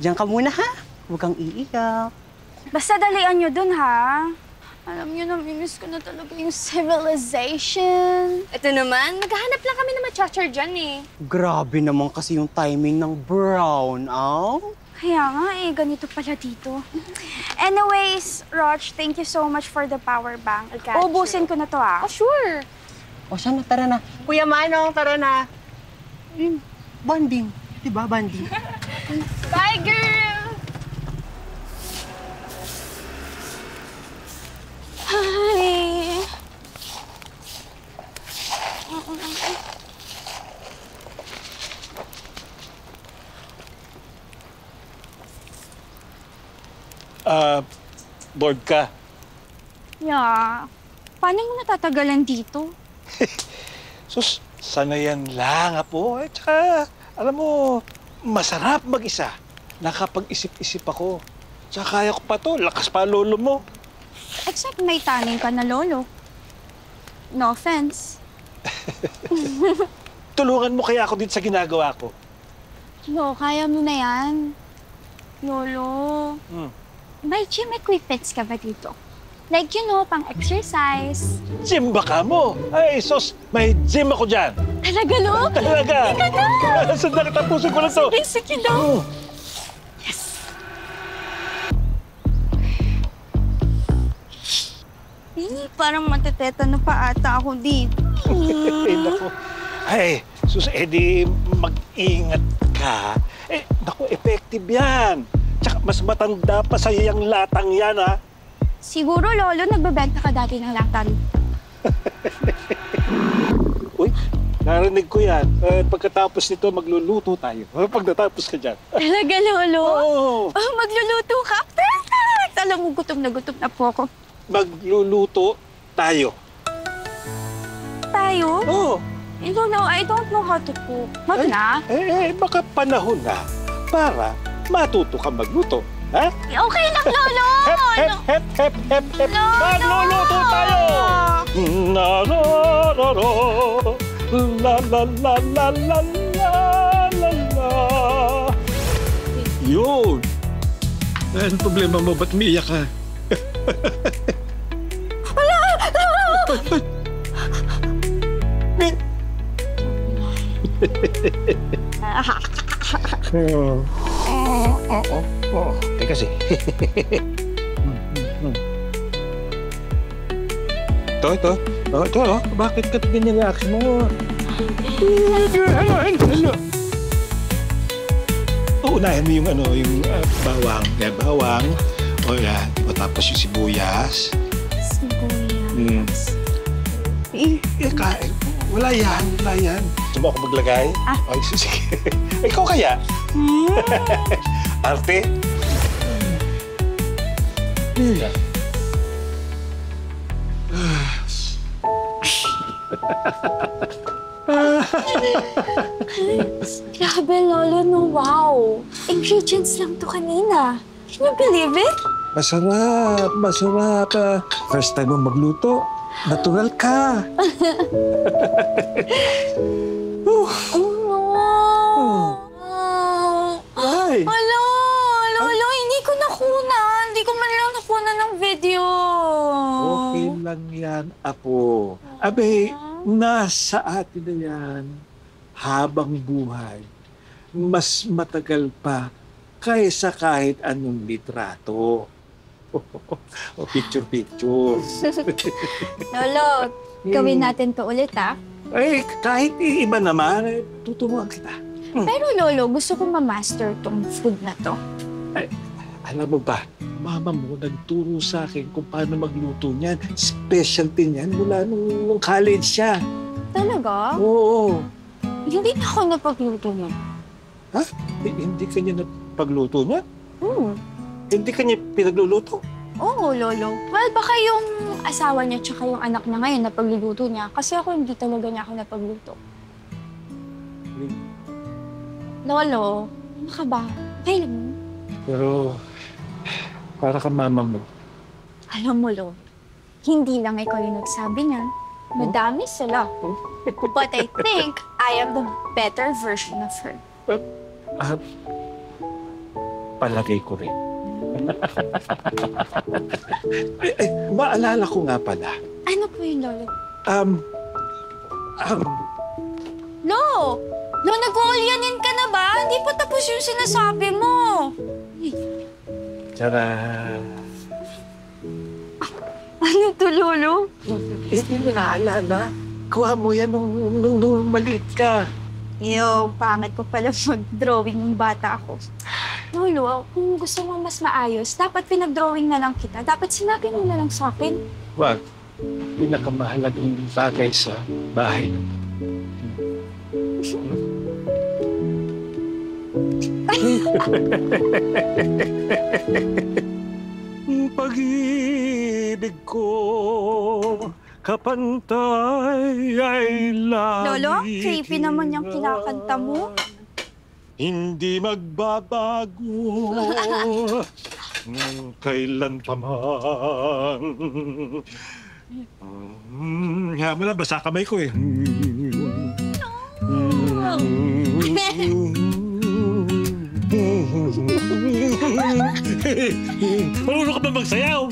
Diyan ka muna, ha? Huwag kang iiyak. Basta dalian nyo dun, ha? Alam nyo, namimiss ko na talaga yung civilization. Ito naman, naghahanap lang kami na ma-cha-char dyan eh. Grabe naman kasi yung timing ng brown, Kaya nga ganito pala dito. Anyways, Roch, thank you so much for the power bank. Ubusin ko na to, Oh, sure. O, siya na, tara na. Kuya Manong, tara na. Bonding. Diba, bonding? Bye, girl! Hi! Bored ka? Yeah. Paano mo natatagalan dito? Sus, sanayan lang, apo. At saka, alam mo, masarap mag-isa. Nakapag-isip-isip ako. Tsaka kaya ko pa to, lakas pa lolo mo. Except may taning ka na lolo. No offense. Tulungan mo kaya ako dito sa ginagawa ko. No, kaya mo na yan. Lolo. May gym equipments ka ba dito? Like, you know, pang-exercise. Gym ba ka mo? Ay, sus, may gym ako dyan. Talaga, Lo? Talaga? Ika na! Sandali, tapusin ko lang to. Sige daw. Yes! Parang matetetano pa ata ako dito. Ay, naku. Ay, sus, edi mag-ingat ka. Eh, naku, effective yan. Tsaka mas matanda pa sa yung latang yan, ha? Siguro, Lolo, nagbebenta ka dati ng latan. Uy, narinig ko yan. Pagkatapos nito, magluluto tayo. Pag natapos ka dyan. Talaga, Lolo? Oo. Oh, magluluto ka? Perfect! Alam mo, gutom na po ako. Magluluto tayo. Tayo? Oo. Lolo, I don't know how to cook. Wag na. Baka panahon na para matuto ka magluto. Ha? Okay lang, Lolo! Hep! Lolo! Magluluto tayo! Na la la la la la la la la la la. Yun! Anong problema mo? Ba't umiiyak ka? Wala! Teka kasi. Ito. Bakit ka ganyan reaction mo? Unahin mo yung bawang. Yan, bawang. O yan. O tapos yung sibuyas. Sibuyas. Wala yan. Gusto mo ako maglagay? Ay, sige. Ikaw kaya? Arte? Grabe, Lolo, no, wow. Ingredients lang to kanina. Can you believe it? Masarap. First time mo magluto. Natural ka. Oh, no. Ay. Lolo, hindi ko nakunan. Hindi ko man lang nakunan ng video. Okay lang yan, apo. Abe, nasa atin na yan. Habang buhay, mas matagal pa kaysa kahit anong litrato. O picture. Lolo, gawin natin to ulit, ha? Ay, kahit iba naman, tuturuan kita. Pero, Lolo, gusto kong ma-master tong food na to. Ay, alam mo ba, mama mo nagturo sa akin kung paano magluto niyan. Specialty niyan mula nung college siya. Talaga? Oo. Hindi na ako napagluto niya. Ha? Hindi ka niya napagluto niya? Hindi ka niya pinagluluto? Oo, Lolo. Well, baka yung asawa niya tsaka yung anak niya ngayon napagluluto niya. Kasi ako hindi talaga niya ako napagluto. Lolo, ano ka ba? Okay lang. Pero, para ka mama mo. Alam mo, Lolo, hindi lang ikaw yung nagsabi niyan. Madami sila. But I think I am the better version of her. palagay ko rin. Maalala ko nga pala. Ano po yun, Lolo? Lo! Lo, nag-uulyanin ka na ba? Hindi pa tapos yung sinasabi mo. Tsaka... Ano to, Lolo? Hindi mo naalala. Kuha mo yan nung maliit ka. Yo, pangit ko pala mag-drawing ng bata ako. Lolo, kung gusto mo mas maayos, dapat pinag-drawing na lang kita. Dapat sinabi mo na lang sa akin. Wag. Pinakamahalagang bagay sa bahay. Pag-ibig ko kapantay ay lagi. Lolo, creepy naman yung kinakanta mo. Hindi magbabago kailan pa man. Nga mo na, basa kamay ko eh. Marunong ka ba magsayaw?